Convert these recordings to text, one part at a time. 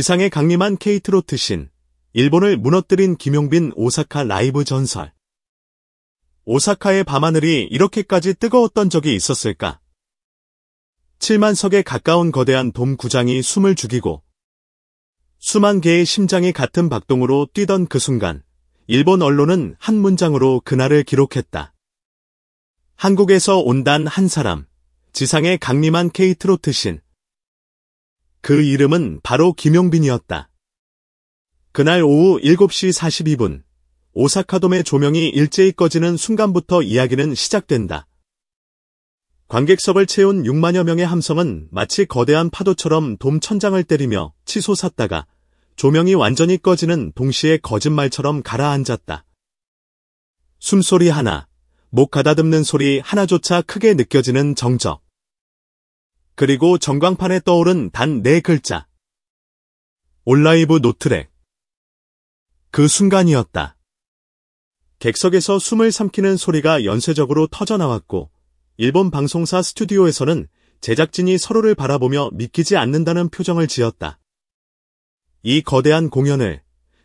지상에 강림한 K트로트 신, 일본을 무너뜨린 김용빈 오사카 라이브 전설. 오사카의 밤하늘이 이렇게까지 뜨거웠던 적이 있었을까? 7만 석에 가까운 거대한 돔 구장이 숨을 죽이고 수만 개의 심장이 같은 박동으로 뛰던 그 순간, 일본 언론은 한 문장으로 그날을 기록했다. 한국에서 온 단 한 사람, 지상에 강림한 K트로트 신. 그 이름은 바로 김용빈이었다. 그날 오후 7시 42분, 오사카돔의 조명이 일제히 꺼지는 순간부터 이야기는 시작된다. 관객석을 채운 6만여 명의 함성은 마치 거대한 파도처럼 돔 천장을 때리며 치솟았다가 조명이 완전히 꺼지는 동시에 거짓말처럼 가라앉았다. 숨소리 하나, 목 가다듬는 소리 하나조차 크게 느껴지는 정적. 그리고 전광판에 떠오른 단 4글자. 온라이브 노트랙. 그 순간이었다. 객석에서 숨을 삼키는 소리가 연쇄적으로 터져나왔고 일본 방송사 스튜디오에서는 제작진이 서로를 바라보며 믿기지 않는다는 표정을 지었다. 이 거대한 공연을,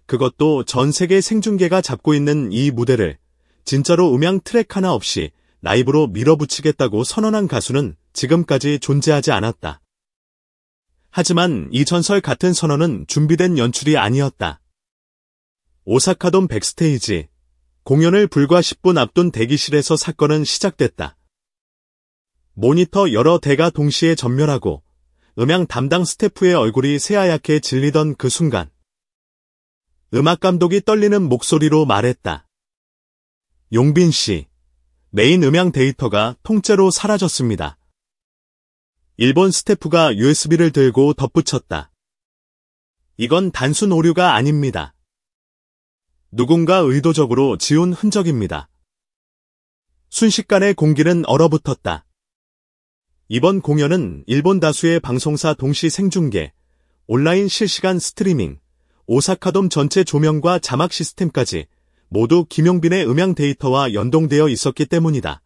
그것도 전 세계 생중계가 잡고 있는 이 무대를 진짜로 음향 트랙 하나 없이 라이브로 밀어붙이겠다고 선언한 가수는 지금까지 존재하지 않았다. 하지만 이 전설 같은 선언은 준비된 연출이 아니었다. 오사카돔 백스테이지, 공연을 불과 10분 앞둔 대기실에서 사건은 시작됐다. 모니터 여러 대가 동시에 전멸하고 음향 담당 스태프의 얼굴이 새하얗게 질리던 그 순간, 음악 감독이 떨리는 목소리로 말했다. 용빈 씨, 메인 음향 데이터가 통째로 사라졌습니다. 일본 스태프가 USB를 들고 덧붙였다. 이건 단순 오류가 아닙니다. 누군가 의도적으로 지운 흔적입니다. 순식간에 공기는 얼어붙었다. 이번 공연은 일본 다수의 방송사 동시 생중계, 온라인 실시간 스트리밍, 오사카돔 전체 조명과 자막 시스템까지 모두 김용빈의 음향 데이터와 연동되어 있었기 때문이다.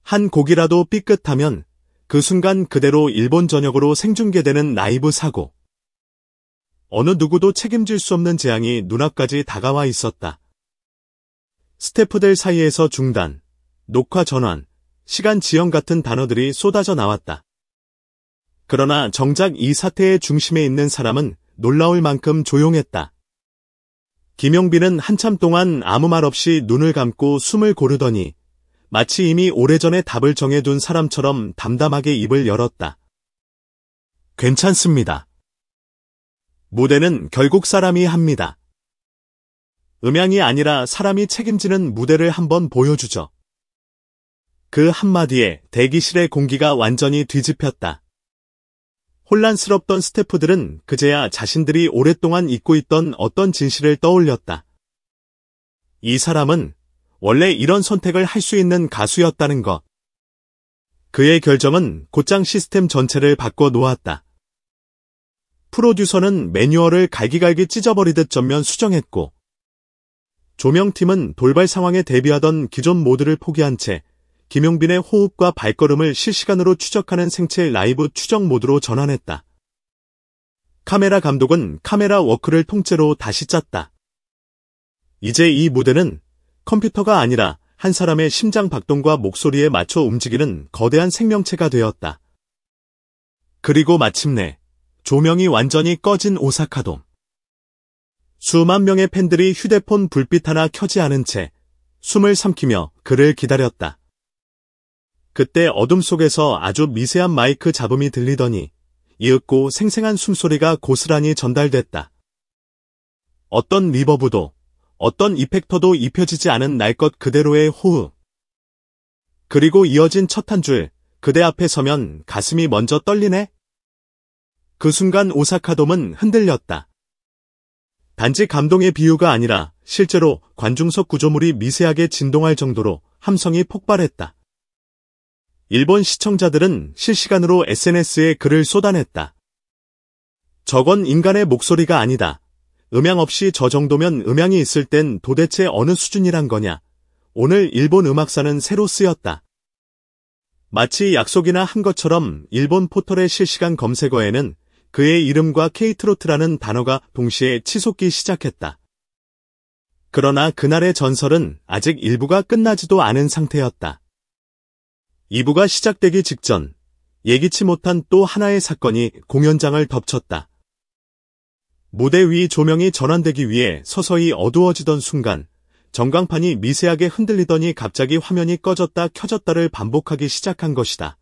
한 곡이라도 삐끗하면 그 순간 그대로 일본 전역으로 생중계되는 라이브 사고. 어느 누구도 책임질 수 없는 재앙이 눈앞까지 다가와 있었다. 스태프들 사이에서 중단, 녹화 전환, 시간 지연 같은 단어들이 쏟아져 나왔다. 그러나 정작 이 사태의 중심에 있는 사람은 놀라울 만큼 조용했다. 김용빈은 한참 동안 아무 말 없이 눈을 감고 숨을 고르더니 마치 이미 오래전에 답을 정해둔 사람처럼 담담하게 입을 열었다. 괜찮습니다. 무대는 결국 사람이 합니다. 음향이 아니라 사람이 책임지는 무대를 한번 보여주죠. 그 한마디에 대기실의 공기가 완전히 뒤집혔다. 혼란스럽던 스태프들은 그제야 자신들이 오랫동안 잊고 있던 어떤 진실을 떠올렸다. 이 사람은 원래 이런 선택을 할 수 있는 가수였다는 것. 그의 결정은 곧장 시스템 전체를 바꿔 놓았다. 프로듀서는 매뉴얼을 갈기갈기 찢어버리듯 전면 수정했고, 조명팀은 돌발 상황에 대비하던 기존 모드를 포기한 채 김용빈의 호흡과 발걸음을 실시간으로 추적하는 생체 라이브 추적 모드로 전환했다. 카메라 감독은 카메라 워크를 통째로 다시 짰다. 이제 이 무대는 컴퓨터가 아니라 한 사람의 심장 박동과 목소리에 맞춰 움직이는 거대한 생명체가 되었다. 그리고 마침내 조명이 완전히 꺼진 오사카돔. 수만 명의 팬들이 휴대폰 불빛 하나 켜지 않은 채 숨을 삼키며 그를 기다렸다. 그때 어둠 속에서 아주 미세한 마이크 잡음이 들리더니 이윽고 생생한 숨소리가 고스란히 전달됐다. 어떤 리버브도, 어떤 이펙터도 입혀지지 않은 날 것 그대로의 호흡. 그리고 이어진 첫 한 줄, 그대 앞에 서면 가슴이 먼저 떨리네? 그 순간 오사카돔은 흔들렸다. 단지 감동의 비유가 아니라 실제로 관중석 구조물이 미세하게 진동할 정도로 함성이 폭발했다. 일본 시청자들은 실시간으로 SNS에 글을 쏟아냈다. 저건 인간의 목소리가 아니다. 음향 없이 저 정도면 음향이 있을 땐 도대체 어느 수준이란 거냐. 오늘 일본 음악사는 새로 쓰였다. 마치 약속이나 한 것처럼 일본 포털의 실시간 검색어에는 그의 이름과 K트로트라는 단어가 동시에 치솟기 시작했다. 그러나 그날의 전설은 아직 1부가 끝나지도 않은 상태였다. 2부가 시작되기 직전 예기치 못한 또 하나의 사건이 공연장을 덮쳤다. 무대 위 조명이 전환되기 위해 서서히 어두워지던 순간 전광판이 미세하게 흔들리더니 갑자기 화면이 꺼졌다 켜졌다를 반복하기 시작한 것이다.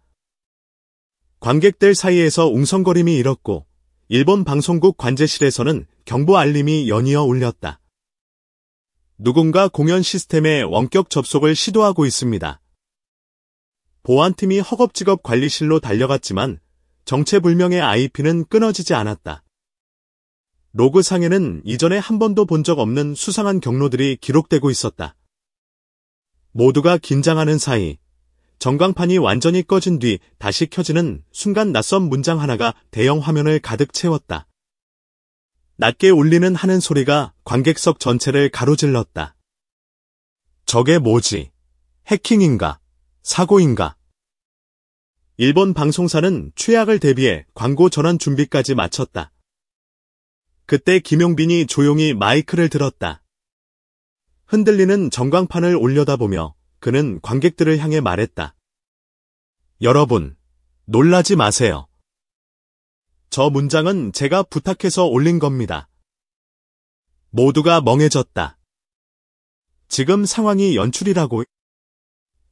관객들 사이에서 웅성거림이 일었고 일본 방송국 관제실에서는 경보 알림이 연이어 울렸다. 누군가 공연 시스템에 원격 접속을 시도하고 있습니다. 보안팀이 허겁지겁 관리실로 달려갔지만 정체불명의 IP는 끊어지지 않았다. 로그상에는 이전에 한 번도 본 적 없는 수상한 경로들이 기록되고 있었다. 모두가 긴장하는 사이 전광판이 완전히 꺼진 뒤 다시 켜지는 순간 낯선 문장 하나가 대형 화면을 가득 채웠다. 낮게 울리는 하는 소리가 관객석 전체를 가로질렀다. 저게 뭐지? 해킹인가? 사고인가? 일본 방송사는 최악을 대비해 광고 전환 준비까지 마쳤다. 그때 김용빈이 조용히 마이크를 들었다. 흔들리는 전광판을 올려다보며 그는 관객들을 향해 말했다. 여러분, 놀라지 마세요. 저 문장은 제가 부탁해서 올린 겁니다. 모두가 멍해졌다. 지금 상황이 연출이라고.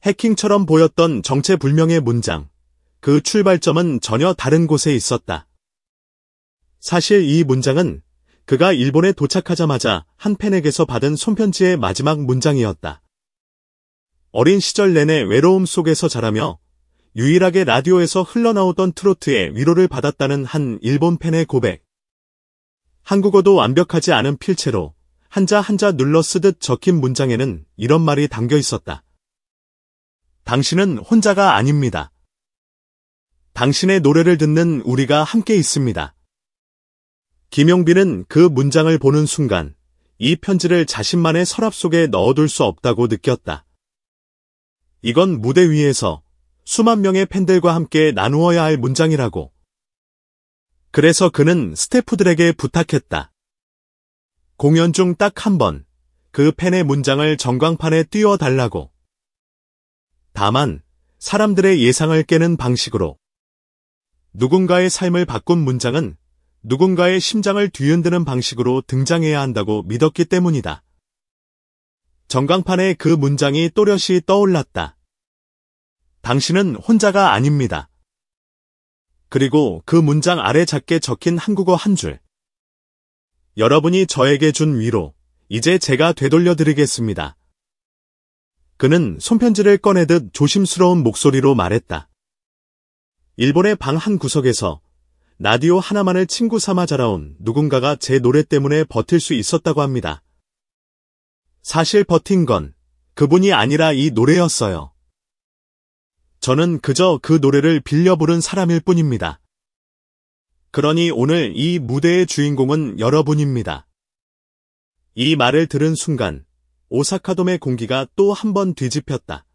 해킹처럼 보였던 정체불명의 문장. 그 출발점은 전혀 다른 곳에 있었다. 사실 이 문장은 그가 일본에 도착하자마자 한 팬에게서 받은 손편지의 마지막 문장이었다. 어린 시절 내내 외로움 속에서 자라며 유일하게 라디오에서 흘러나오던 트로트에 위로를 받았다는 한 일본 팬의 고백. 한국어도 완벽하지 않은 필체로 한자 한자 눌러 쓰듯 적힌 문장에는 이런 말이 담겨 있었다. 당신은 혼자가 아닙니다. 당신의 노래를 듣는 우리가 함께 있습니다. 김용빈은 그 문장을 보는 순간 이 편지를 자신만의 서랍 속에 넣어둘 수 없다고 느꼈다. 이건 무대 위에서 수만 명의 팬들과 함께 나누어야 할 문장이라고. 그래서 그는 스태프들에게 부탁했다. 공연 중 딱 한 번 그 팬의 문장을 전광판에 띄워달라고. 다만 사람들의 예상을 깨는 방식으로. 누군가의 삶을 바꾼 문장은 누군가의 심장을 뒤흔드는 방식으로 등장해야 한다고 믿었기 때문이다. 전광판에 그 문장이 또렷이 떠올랐다. 당신은 혼자가 아닙니다. 그리고 그 문장 아래 작게 적힌 한국어 한 줄. 여러분이 저에게 준 위로, 이제 제가 되돌려드리겠습니다. 그는 손편지를 꺼내듯 조심스러운 목소리로 말했다. 일본의 방 한 구석에서 라디오 하나만을 친구 삼아 자라온 누군가가 제 노래 때문에 버틸 수 있었다고 합니다. 사실 버틴 건 그분이 아니라 이 노래였어요. 저는 그저 그 노래를 빌려 부른 사람일 뿐입니다. 그러니 오늘 이 무대의 주인공은 여러분입니다. 이 말을 들은 순간 오사카돔의 공기가 또 한 번 뒤집혔다.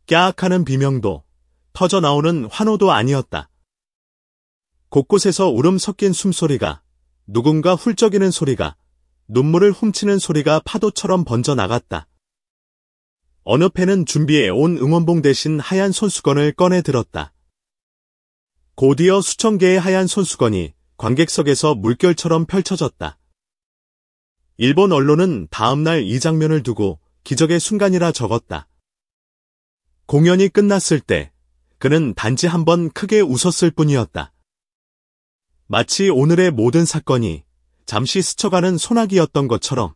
꺄악하는 비명도 터져나오는 환호도 아니었다. 곳곳에서 울음 섞인 숨소리가, 누군가 훌쩍이는 소리가, 눈물을 훔치는 소리가 파도처럼 번져나갔다. 어느 팬은 준비해 온 응원봉 대신 하얀 손수건을 꺼내 들었다. 곧이어 수천 개의 하얀 손수건이 관객석에서 물결처럼 펼쳐졌다. 일본 언론은 다음날 이 장면을 두고 기적의 순간이라 적었다. 공연이 끝났을 때 그는 단지 한 번 크게 웃었을 뿐이었다. 마치 오늘의 모든 사건이 잠시 스쳐가는 소나기였던 것처럼.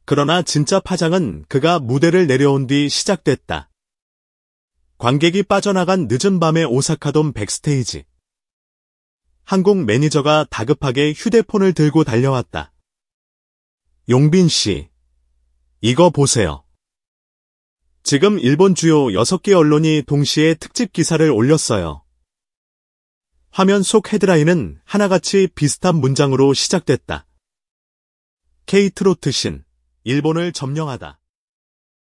그러나 진짜 파장은 그가 무대를 내려온 뒤 시작됐다. 관객이 빠져나간 늦은 밤의 오사카돔 백스테이지. 한국 매니저가 다급하게 휴대폰을 들고 달려왔다. 용빈 씨, 이거 보세요. 지금 일본 주요 6개 언론이 동시에 특집 기사를 올렸어요. 화면 속 헤드라인은 하나같이 비슷한 문장으로 시작됐다. K트로트 신, 일본을 점령하다.